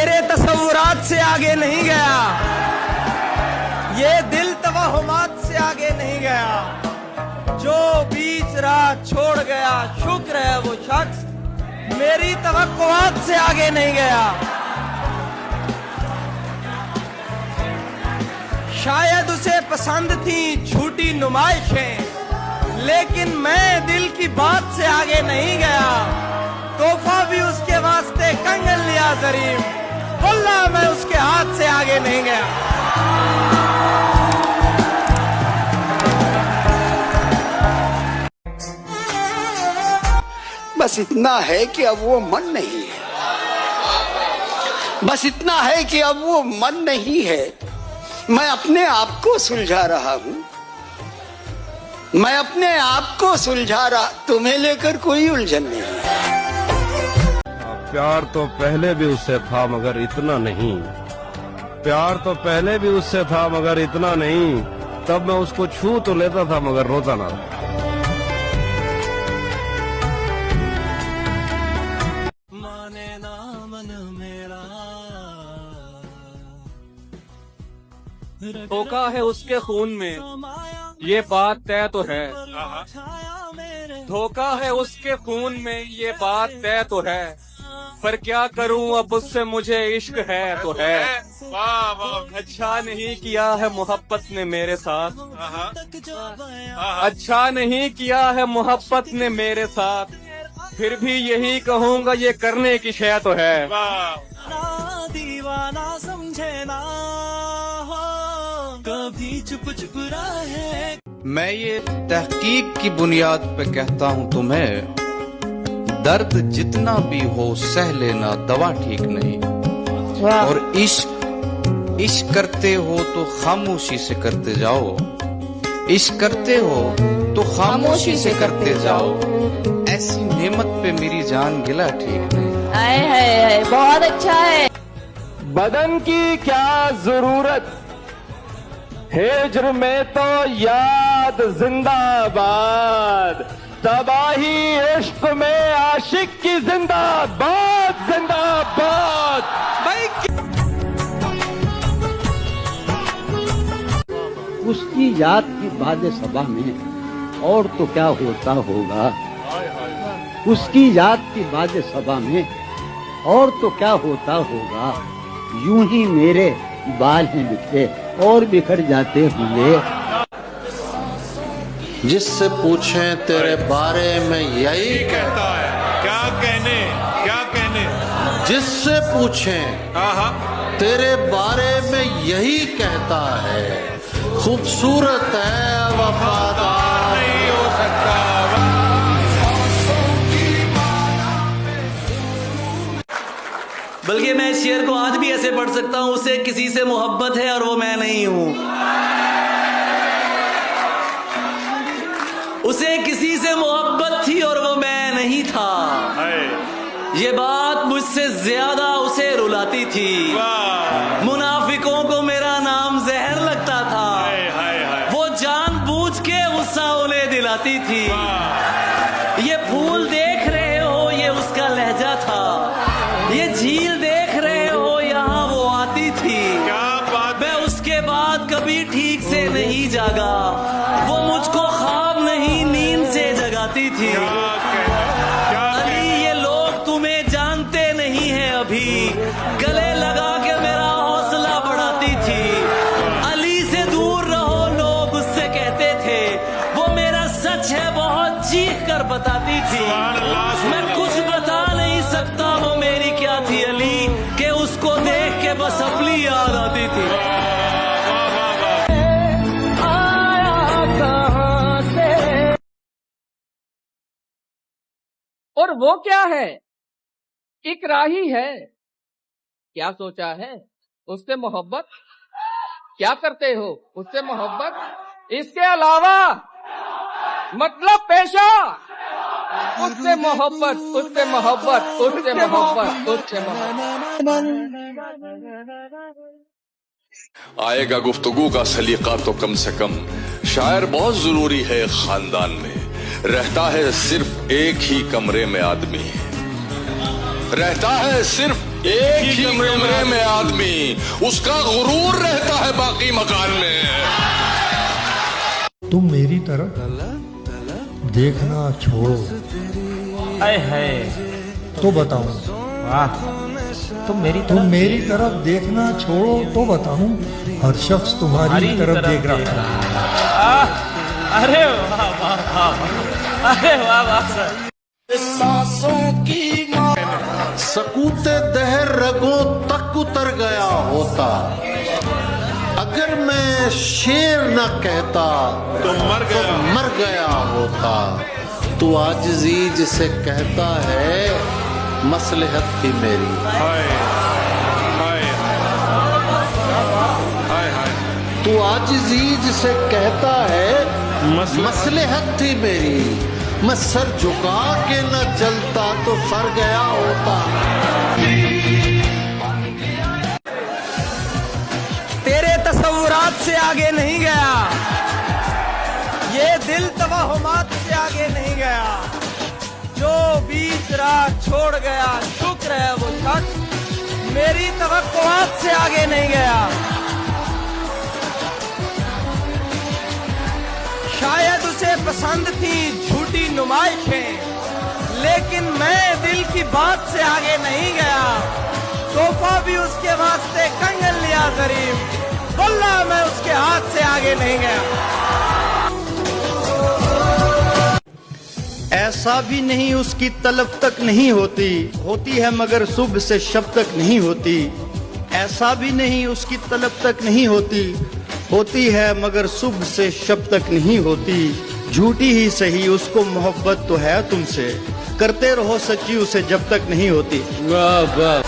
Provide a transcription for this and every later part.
तेरे तसव्वुरात से आगे नहीं गया, ये दिल तवहुमात से आगे नहीं गया। जो बीच राह छोड़ गया शुक्र है वो शख्स, मेरी तवक्कुआत से आगे नहीं गया। शायद उसे पसंद थी झूठी नुमाइशें, लेकिन मैं दिल की बात से आगे नहीं गया। तोहफा भी उसके वास्ते कंगन लिया ज़रीम, वल्लाह मैं उसके हाथ से आगे नहीं गया। बस इतना है कि अब वो मन नहीं है, बस इतना है कि अब वो मन नहीं है। मैं अपने आप को सुलझा रहा हूं, मैं अपने आप को सुलझा रहा, तुम्हें लेकर कोई उलझन नहीं है। प्यार तो पहले भी उससे था मगर इतना नहीं, प्यार तो पहले भी उससे था मगर इतना नहीं। तब मैं उसको छू तो लेता था मगर रोता ना था। धोखा है उसके खून में, ये बात तय तो है। धोखा है उसके खून में, ये बात तय तो है। पर क्या करूं अब उससे, मुझे इश्क है तो है। अच्छा नहीं किया है मोहब्बत ने मेरे साथ, अच्छा नहीं किया है मोहब्बत ने मेरे साथ। फिर भी यही कहूंगा ये करने की शय तो है। दीवाना समझे ना कभी चुप चुप रहे। मैं ये तहकीक की बुनियाद पे कहता हूँ तुम्हें, दर्द जितना भी हो सह लेना, दवा ठीक नहीं। और इश्क करते हो तो खामोशी से करते जाओ, इश्क करते हो तो खामोशी से करते जाओ। ऐसी नेमत पे मेरी जान गिला ठीक नहीं। है बहुत अच्छा है। बदन की क्या जरूरत, हिज्र में तो याद जिंदाबाद। तबाही इश्क में आशिक की जिंदाबाद, जिंदाबाद। उसकी याद की बाद सबा में और तो क्या होता होगा, उसकी याद की बाद सबा में और तो क्या होता होगा। यूं ही मेरे बाल हैं बिखरे और बिखर जाते होंगे। जिससे पूछें तेरे बारे में यही कहता है, क्या कहने जिससे पूछें तेरे बारे में यही कहता है। खूबसूरत है वफादार नहीं हो सकता। बल्कि मैं इस शेर को आज भी ऐसे पढ़ सकता हूँ, उसे किसी से मोहब्बत है और वो मैं नहीं हूँ। उसे किसी से मोहब्बत थी और वो मैं नहीं था। ये बात मुझसे ज्यादा उसे रुलाती थी। मुनाफिकों को मेरा नाम जहर लगता था। वो जानबूझ के गुस्सा उन्हें दिलाती थी। ये फूल देख रहे हो, ये उसका लहजा था। ये झील देख रहे हो, यहाँ वो आती थी। मैं उसके बाद कभी ठीक से नहीं जागा। वो मुझको ख्वाब नहीं नींद से जगाती थी। अली ये लोग तुम्हें जानते नहीं है अभी, गले लगा के मेरा हौसला बढ़ाती थी। अली से दूर रहो लोग उससे कहते थे, वो मेरा सच है बहुत चीख कर बताती थी। मैं कुछ बता नहीं सकता वो मेरी क्या थी अली, के उसको देख के बस अपनी याद आती थी। और वो क्या है, एक राही है। क्या सोचा है उससे मोहब्बत, क्या करते हो उससे मोहब्बत। इसके अलावा मतलब पेशा, उससे मोहब्बत, उससे मोहब्बत, उससे मोहब्बत, उससे मोहब्बत। आएगा गुफ्तगू का सलीका तो कम से कम, शायर बहुत जरूरी है खानदान में। रहता है सिर्फ एक ही कमरे में आदमी, रहता है सिर्फ एक ही कमरे में आदमी, उसका गुरूर रहता है बाकी मकान में। तुम मेरी तरफ देखना छोड़ो तो बताऊं। वाह, तुम मेरी तरफ देखना छोड़ो तो बताऊं। हर शख्स तुम्हारी तरफ देख रहा है। अरे वाह वाह वाह, अरे वाह वाह सर। सांसों की सकूते दहर रगों तक उतर गया होता, अगर मैं शेर न कहता तो मर गया होता। तू आजिज़ी जिसे कहता है मसलहत थी मेरी। तू आजिज़ी जिसे कहता है मसलहत थी मेरी। मैं सर झुका के न चलता तो सर गया होता। तेरे तसव्वुरात से आगे नहीं गया, ये दिल तवहुमात से आगे नहीं गया। जो बीच राह छोड़ गया शुक्र है वो शख्स मेरी तवक्कुआत से आगे नहीं गया। शायद उसे पसंद थी झूठी नुमाइशें, लेकिन मैं दिल की बात से आगे नहीं गया। तोहफा भी उसके वास्ते कंगन लिया गरीब, वल्लाह मैं उसके हाथ से आगे नहीं गया। ऐसा भी नहीं उसकी तलब तक नहीं होती, होती है मगर सुबह से शब तक नहीं होती। ऐसा भी नहीं उसकी तलब तक नहीं होती, होती है मगर सुबह से शब तक नहीं होती। झूठी ही सही उसको मोहब्बत तो है तुमसे, करते रहो सच्ची उसे जब तक नहीं होती। वाह वाह।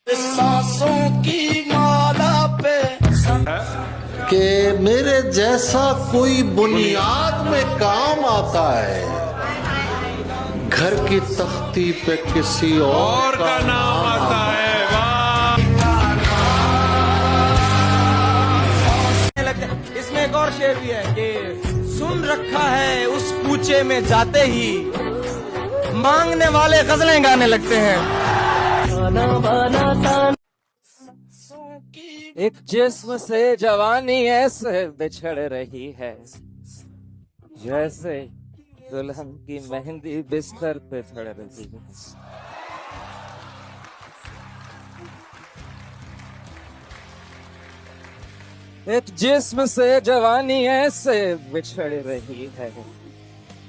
सांसों की माला पे कि मेरे जैसा कोई बुनियाद में काम आता है, घर की तख्ती पे किसी और का नाम आता है। इसमें एक और शेर भी है कि सुन रखा है उस कूचे में जाते ही मांगने वाले गजलें गाने लगते हैं। एक जिस्म से जवानी ऐसे बिछड़ रही है, जैसे दुल्हन की मेहंदी बिस्तर पे चढ़ रही है। एक जिस्म से जवानी ऐसे बिछड़ रही है,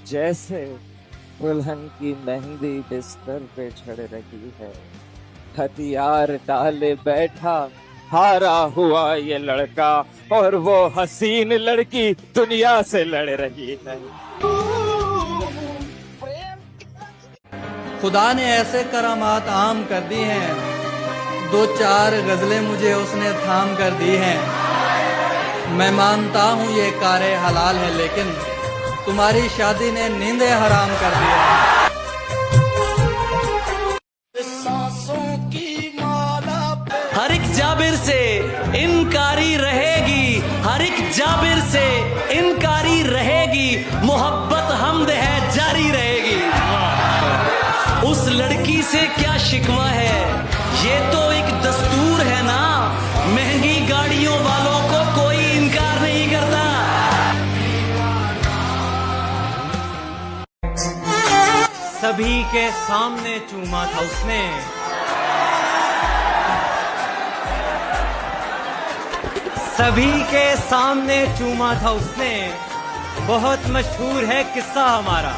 जैसे दुल्हन की मेहंदी बिस्तर पे चढ़ रही है। हथियार डाले बैठा हारा हुआ ये लड़का, और वो हसीन लड़की दुनिया से लड़ रही है। खुदा ने ऐसे करामात आम कर दी हैं, दो चार गजलें मुझे उसने थाम कर दी हैं। मैं मानता हूँ ये कारे हलाल है, लेकिन तुम्हारी शादी ने नींदें हराम कर दिया। हर एक जाबिर से इनकारी रहेगी, हर एक जाबिर से इनकारी रहेगी, मोहब्बत हमद है जारी रहेगी। उस लड़की से क्या शिकवा है, ये तो एक दस्तूर है ना। महंगी गाड़ियों वालों को कोई इनकार नहीं करता। सभी के सामने चूमा था उसने, सभी के सामने चूमा था उसने। बहुत मशहूर है किस्सा हमारा।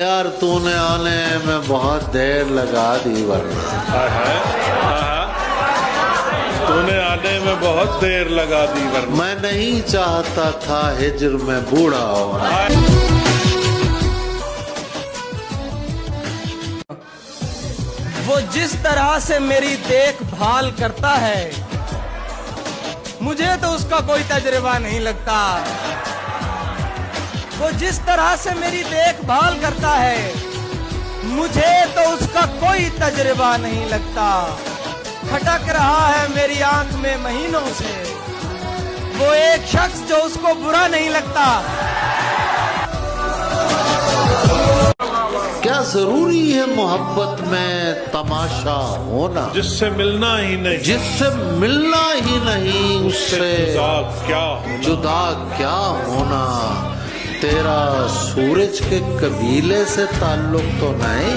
यार तूने आने में बहुत देर लगा दी, वरना तूने आने में बहुत देर लगा दी, वरना मैं नहीं चाहता था हिज्र में बूढ़ा होना। वो जिस तरह से मेरी देखभाल करता है, मुझे तो उसका कोई तजुर्बा नहीं लगता। वो जिस तरह से मेरी देखभाल करता है, मुझे तो उसका कोई तजुर्बा नहीं लगता। खटक रहा है मेरी आंख में महीनों से वो एक शख्स जो उसको बुरा नहीं लगता। क्या क्या जरूरी है मोहब्बत में तमाशा होना, जिससे मिलना ही नहीं, जिससे मिलना ही नहीं उससे जुदा क्या होना। तेरा सूरज के कबीले से ताल्लुक तो नहीं,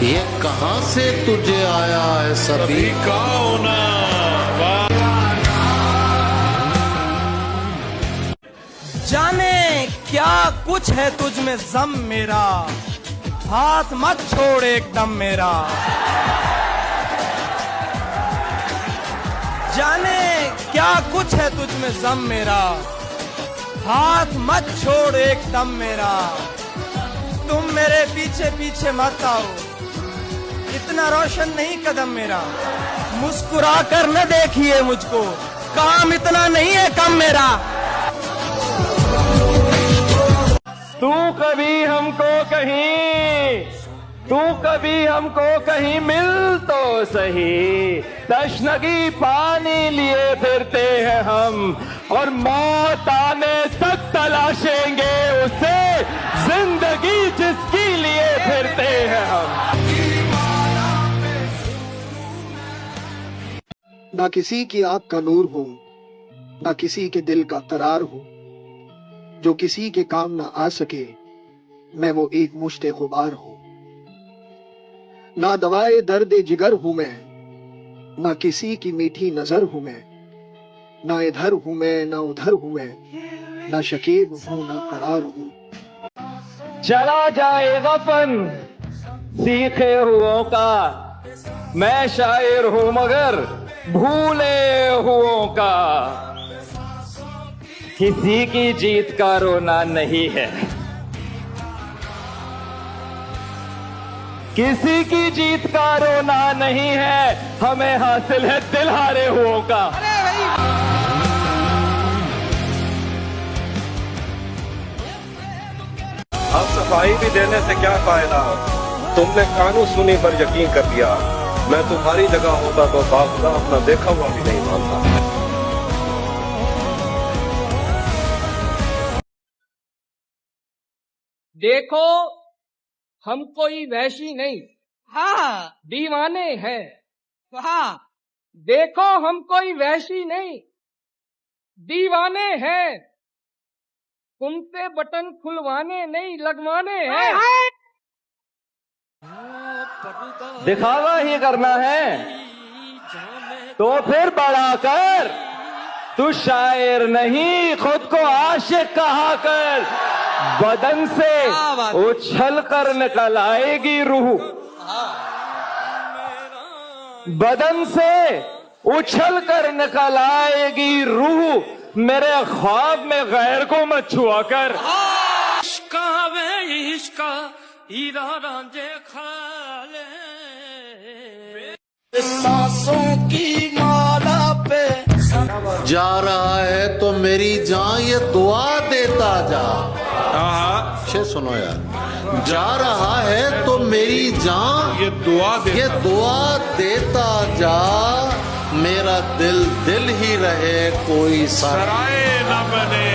ये कहां से तुझे आया है सभी का होना। जाने क्या कुछ है तुझ में ज़म मेरा, हाथ मत छोड़ एकदम मेरा। जाने क्या कुछ है तुझ में ज़म मेरा, हाथ मत छोड़ एकदम मेरा। तुम मेरे पीछे पीछे मत आओ, इतना रोशन नहीं कदम मेरा। मुस्कुरा कर न देखिए मुझको, काम इतना नहीं है कम मेरा। तू कभी हमको कहीं मिल तो सही, तशनगी पानी लिए फिरते हैं हम, और मौत आने तक तलाशेंगे उसे, जिंदगी जिसकी लिए फिरते हैं हम। ना किसी की आंख का नूर हूं, ना किसी के दिल का करार हूं, जो किसी के काम ना आ सके मैं वो एक मुश्ते गुबार हूं। ना दवाए दर्द जिगर हूं मैं, ना किसी की मीठी नजर हूं मैं, ना इधर हूं मैं ना उधर हूं मैं, ना शकीब हूं ना करार हूं। चला जाए वफन सीखे हुओं का, मैं शायर हूं मगर भूले हुओं का। किसी की जीत का रोना नहीं है, किसी की जीत का रोना नहीं है, हमें हासिल है दिल हारे हुओं का। अब सफाई भी देने से क्या फायदा, तुमने कानून सुनी पर यकीन कर लिया। मैं तुम्हारी जगह होता तो बाखुदा अपना देखा हुआ भी नहीं मानता। देखो हम कोई वैशी नहीं, हाँ दीवाने हैं। हाँ देखो हम कोई वैशी नहीं, दीवाने हैं। तुमसे बटन खुलवाने नहीं लगवाने हैं। दिखावा ही करना है तो फिर बड़ा कर, तू शायर नहीं खुद को आशिक कहा कर। बदन से उछल कर निकल आएगी रूह, बदन से उछल कर निकल आएगी रूह, मेरे ख्वाब में गैर को मत छुआ कर। सांसों की माला पे जा रहा है तो मेरी जान ये दुआ देता जा। सुनो यार, जा रहा है तो मेरी जान ये दुआ देता जा, मेरा दिल दिल ही रहे कोई सराय न बने।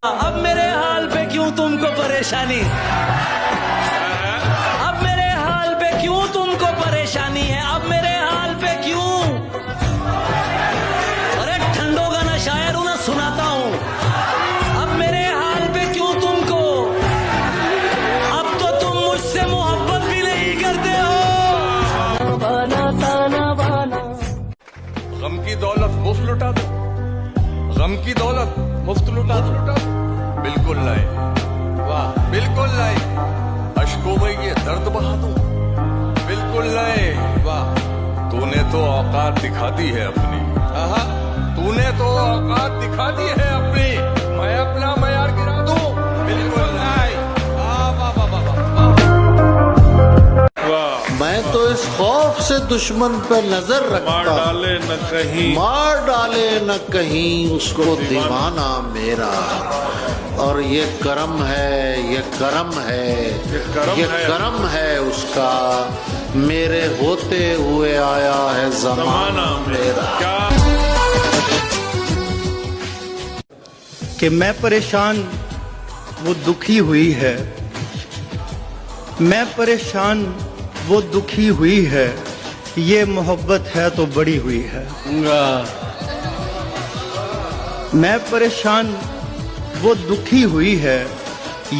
अब मेरे हाल पे क्यों तुमको परेशानी, अब मेरे हाल पे क्यों तुमको परेशानी है, अब मेरे हाल पे क्यों। अरे ठंडों का ना शायर हूं ना सुनाता हूं, अब मेरे हाल पे क्यों तुमको। अब तो तुम मुझसे मोहब्बत भी नहीं करते हो। गम की दौलत मुफ्त लुटा दो, गम की दौलत मुफ्त लुटा दो। बिल्कुल लाए, वाह बिल्कुल लाए। अश्कों में ये दर्द बहा दूं, बिल्कुल लाए, वाह। तूने तो औकात दिखा दी है अपनी, तूने तो औकात दिखा दी है अपनी, मैं अपना मयार गिरा दूं, बिल्कुल लाए। मैं तो इस खौफ से दुश्मन पे नजर रखता, मार डाले न कहीं, मार डाले न कहीं उसको दीवाना मेरा। और ये करम है, ये करम है, ये करम है उसका, मेरे होते हुए आया है जमाना मेरा। कि मैं परेशान वो दुखी हुई है, मैं परेशान वो दुखी हुई है, ये मोहब्बत है तो बड़ी हुई है। मैं परेशान वो दुखी हुई है,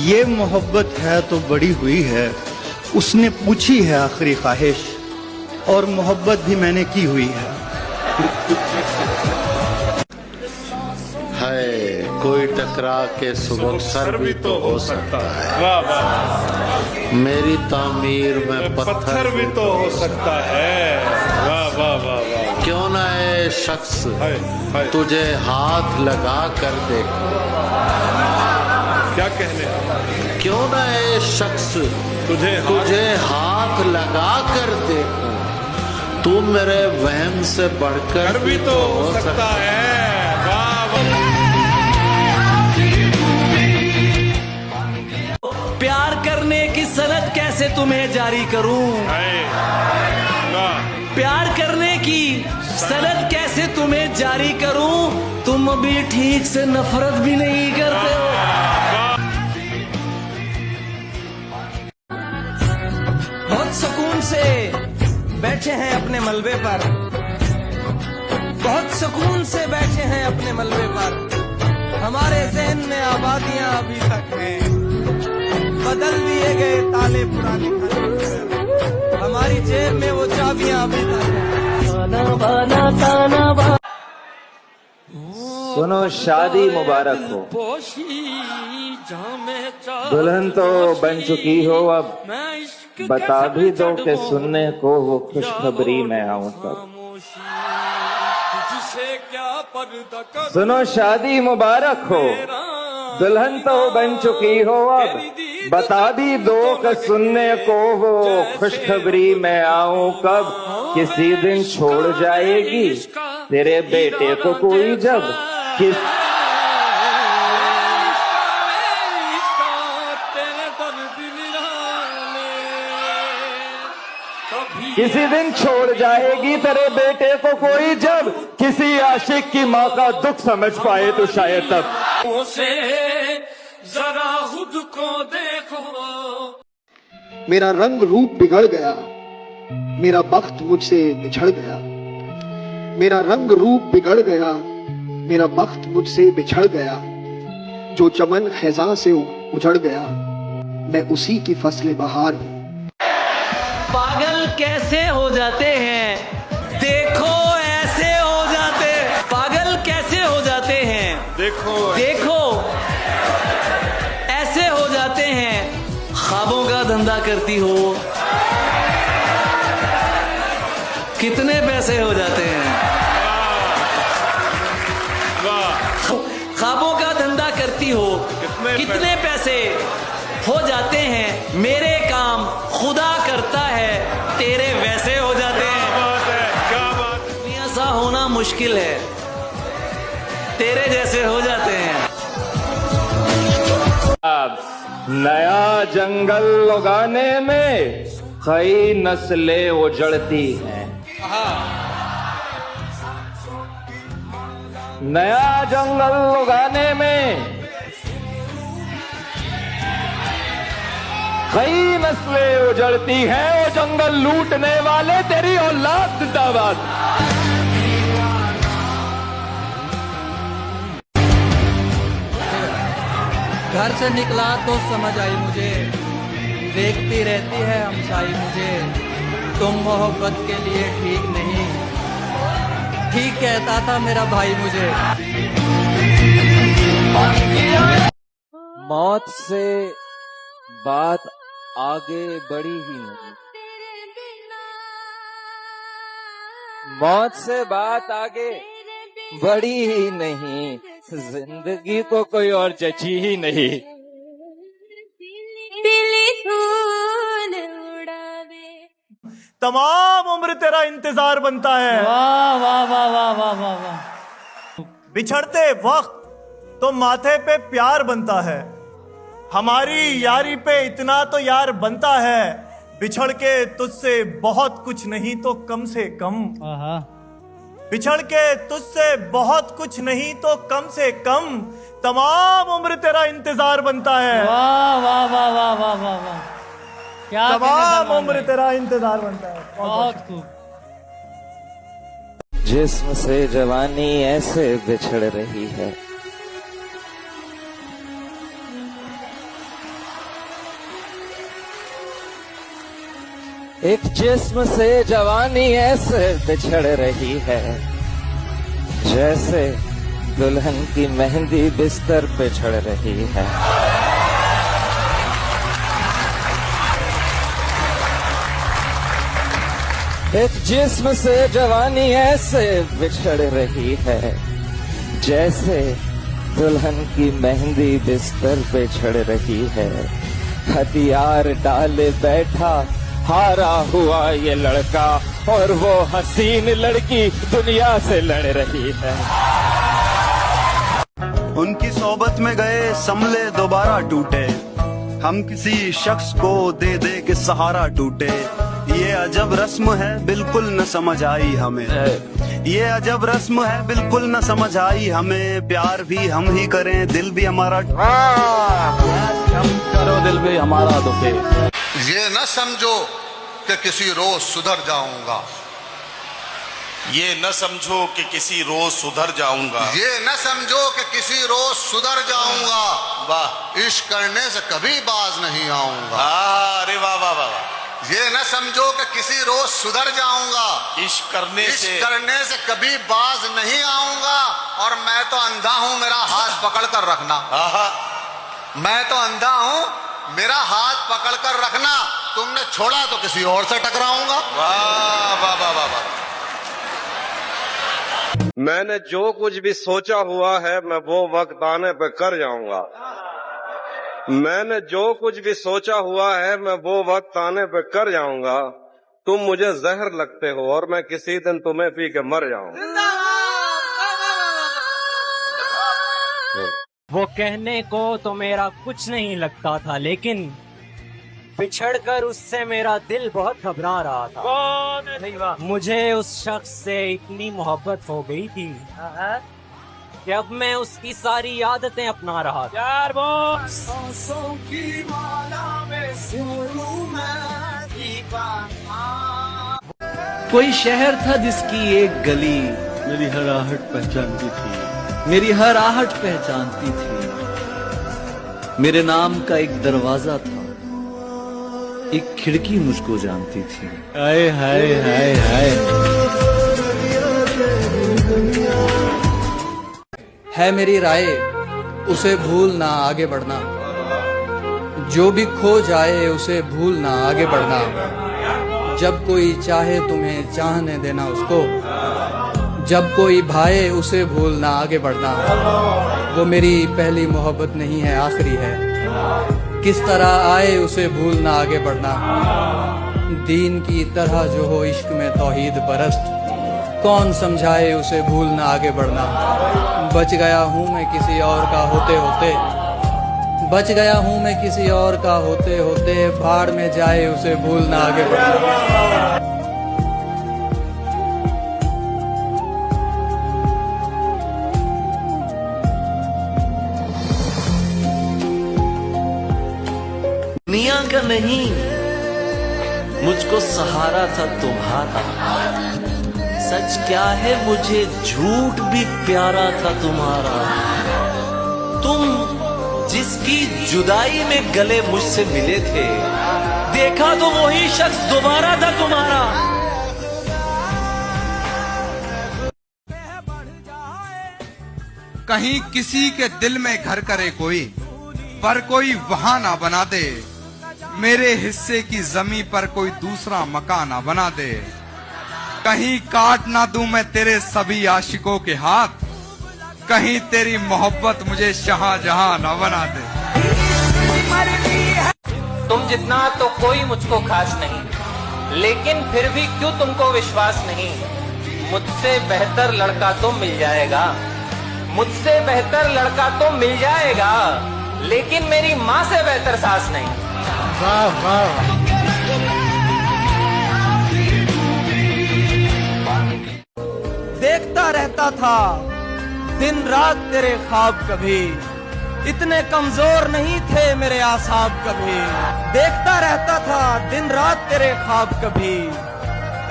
ये मोहब्बत है तो बड़ी हुई है। उसने पूछी है आखिरी ख्वाहिश और मोहब्बत भी मैंने की हुई है। है कोई टकरा के सुबह भी तो हो सकता है, मेरी तामीर में पत्थर भी तो हो सकता है। वाह वाह वाह वाह। क्यों ना ये शख्स तुझे हाथ लगा कर देखो, क्या कहने, क्यों ना ये शख्स तुझे हाथ लगा कर देखो, तू मेरे वहम से बढ़कर भी तो हो सकता है। प्यार करने की सनद कैसे तुम्हें जारी करूं, प्यार करने की सनद कैसे तुम्हें जारी करूं, तुम अभी ठीक से नफरत भी नहीं करते हो। बहुत सुकून से बैठे हैं अपने मलबे पर, बहुत सुकून से बैठे हैं अपने मलबे पर। हमारे जहन में आबादियां अभी तक हैं, बदल दिए गए ताले पुराने खाने, हमारी जेब में वो चाबियां अभी तक हैं। सुनो, शादी मुबारक हो, दुल्हन तो बन चुकी हो, अब बता भी दो कि सुनने को वो खुशखबरी मैं आऊं तब। सुनो, शादी मुबारक हो, दुल्हन तो बन चुकी हो, अब बता भी दो कि सुनने को वो खुशखबरी मैं आऊं कब। किसी दिन छोड़ जाएगी तेरे बेटे को कोई जब, किसी दिन छोड़ जाएगी तेरे बेटे को कोई जब, किसी आशिक की माँ का दुख समझ पाए तो शायद तब। जरा खुद को देखो। मेरा रंग रूप बिगड़ गया, मेरा बख्त मुझसे बिछड़ गया, मेरा रंग रूप बिगड़ गया, मेरा बख्त मुझसे बिछड़ गया। जो चमन खिज़ां से उजड़ गया, मैं उसी की फसले बहार हूँ। पागल कैसे हो जाते हैं, देखो ऐसे हो जाते, पागल कैसे हो जाते हैं, देखो देखो ऐसे हो जाते हैं। ख्वाबों का धंधा करती हो, कितने पैसे हो जाते हैं। ख्वाबों का धंधा करती हो, कितने पैसे हो जाते हैं। मेरे काम खुदा करता है, तेरे वैसे हो जाते हैं। क्या बात, दुनिया सा होना मुश्किल है, तेरे जैसे हो जाते हैं। नया जंगल उगाने में कई नस्लें उजड़ती हैं, नया जंगल उगाने में कई नस्लें उजड़ती हैं। वो जंगल लूटने वाले तेरी औलाद जिंदाबाद। घर से निकला तो समझ आई मुझे, देखती रहती है हमसाई मुझे, तुम मोहब्बत के लिए ठीक नहीं, ठीक कहता था मेरा भाई मुझे। मौत से बात आगे बढ़ी ही नहीं, मौत से बात आगे बढ़ी ही नहीं, जिंदगी को कोई और जची ही नहीं। तमाम उम्र तेरा इंतजार बनता है। वाह वाह वाह वाह वाह वाह वाह। बिछड़ते वक्त तो माथे पे प्यार बनता है, हमारी यारी पे इतना तो यार बनता है। बिछड़ के तुझसे बहुत कुछ नहीं तो कम से कम बिछड़ के तुझसे बहुत कुछ नहीं तो कम से कम तमाम उम्र तेरा इंतजार बनता है। वाह वाह वाह वाह वाह वाह वाह, क्या तमाम उम्र तेरा इंतजार बनता है। बहुत खूब। जिस्म से जवानी ऐसे बिछड़ रही है, एक जिस्म से जवानी ऐसे बिछड़ रही है, जैसे दुल्हन की मेहंदी बिस्तर पे चढ़ रही है। एक जिस्म से जवानी ऐसे बिछड़ रही है, जैसे दुल्हन की मेहंदी बिस्तर पे चढ़ रही है। हथियार डाले बैठा हारा हुआ ये लड़का, और वो हसीन लड़की दुनिया से लड़ रही है। उनकी सोबत में गए संभले दोबारा टूटे, हम किसी शख्स को दे दे के सहारा टूटे। ये अजब रस्म है बिल्कुल न समझ आई हमें, ये अजब रस्म है बिल्कुल न समझ आई हमें। प्यार भी हम ही करें, दिल भी हमारा हम करो दिल भी हमारा दुखे। ये न समझो कि किसी रोज सुधर जाऊंगा, ये न समझो कि किसी रोज सुधर जाऊंगा, ये न समझो कि किसी रोज सुधर जाऊंगा। वाह, इश्क करने से कभी बाज नहीं आऊंगा। अरे वाह वाह वाह। ये न समझो कि किसी रोज सुधर जाऊंगा, इश्क करने से कभी बाज नहीं आऊंगा। और मैं तो अंधा हूं, मेरा हाथ पकड़ कर रखना। मैं तो अंधा हूं, मेरा हाथ पकड़ कर रखना। तुमने छोड़ा तो किसी और से टकराऊंगा। वाह वाह वाह वाह वाह। मैंने जो कुछ भी सोचा हुआ है मैं वो वक्त आने पे कर जाऊंगा। मैंने जो कुछ भी सोचा हुआ है मैं वो वक्त आने पे कर जाऊंगा। तुम मुझे जहर लगते हो और मैं किसी दिन तुम्हें पी के मर जाऊंगा। वो कहने को तो मेरा कुछ नहीं लगता था, लेकिन बिछड़कर उससे मेरा दिल बहुत घबरा रहा था। मुझे उस शख्स से इतनी मोहब्बत हो गई थी कि अब मैं उसकी सारी आदतें अपना रहा था। यार वो सांसों की माला में सुरूं मैं दीवाना। कोई शहर था जिसकी एक गली मेरी हर आहट पहचानती थी, मेरी हर आहट पहचानती थी। मेरे नाम का एक दरवाजा था, एक खिड़की मुझको जानती थी। हाय हाय हाय हाय। है मेरी राय उसे भूलना आगे बढ़ना, जो भी खो जाए उसे भूलना आगे बढ़ना। जब कोई चाहे तुम्हें चाहने देना उसको, जब कोई भाए उसे भूलना आगे बढ़ना। वो मेरी पहली मोहब्बत नहीं है आखिरी है, किस तरह आए उसे भूलना आगे बढ़ना। दीन की तरह जो हो इश्क में तौहीद परस्त, कौन समझाए उसे भूलना आगे बढ़ना। बच गया हूँ मैं किसी और का होते होते, बच गया हूँ मैं किसी और का होते होते। भाड़ में जाए उसे भूलना आगे बढ़ना। दुनिया का नहीं, मुझको सहारा था तुम्हारा। सच क्या है मुझे झूठ भी प्यारा था तुम्हारा। तुम जिसकी जुदाई में गले मुझसे मिले थे, देखा तो वही शख्स दोबारा था तुम्हारा। कहीं किसी के दिल में घर करे कोई, पर कोई वहां ना बना दे। मेरे हिस्से की जमीन पर कोई दूसरा मकान ना बना दे। कहीं काट ना दूं मैं तेरे सभी आशिकों के हाथ, कहीं तेरी मोहब्बत मुझे शाहजहां ना बना दे। तुम जितना तो कोई मुझको खास नहीं, लेकिन फिर भी क्यों तुमको विश्वास नहीं। मुझसे बेहतर लड़का तो मिल जाएगा, मुझसे बेहतर लड़का तो मिल जाएगा, लेकिन मेरी माँ से बेहतर सास नहीं। वाह वाह। देखता रहता था दिन रात तेरे ख्वाब कभी, इतने कमजोर नहीं थे मेरे आसाब कभी। देखता रहता था दिन रात तेरे ख्वाब कभी,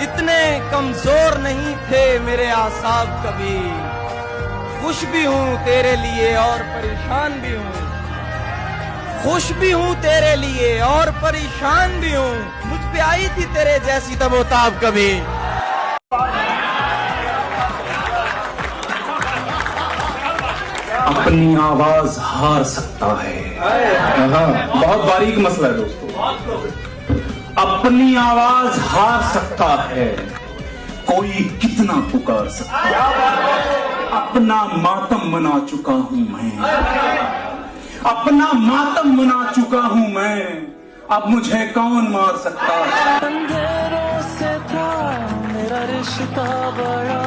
इतने कमजोर नहीं थे मेरे आसाब कभी। खुश भी हूँ तेरे लिए और परेशान भी हूँ, खुश भी हूँ तेरे लिए और परेशान भी हूँ। मुझ पे आई थी तेरे जैसी तबोताब कभी। अपनी आवाज हार सकता है। बहुत बारीक मसला है दोस्तों। अपनी आवाज हार सकता है, कोई कितना पुकार सकता है। अपना मातम मना चुका हूं मैं, अपना मातम मना चुका हूं मैं, अब मुझे कौन मार सकता है। अंधेरों से था मेरा रिश्ता बड़ा,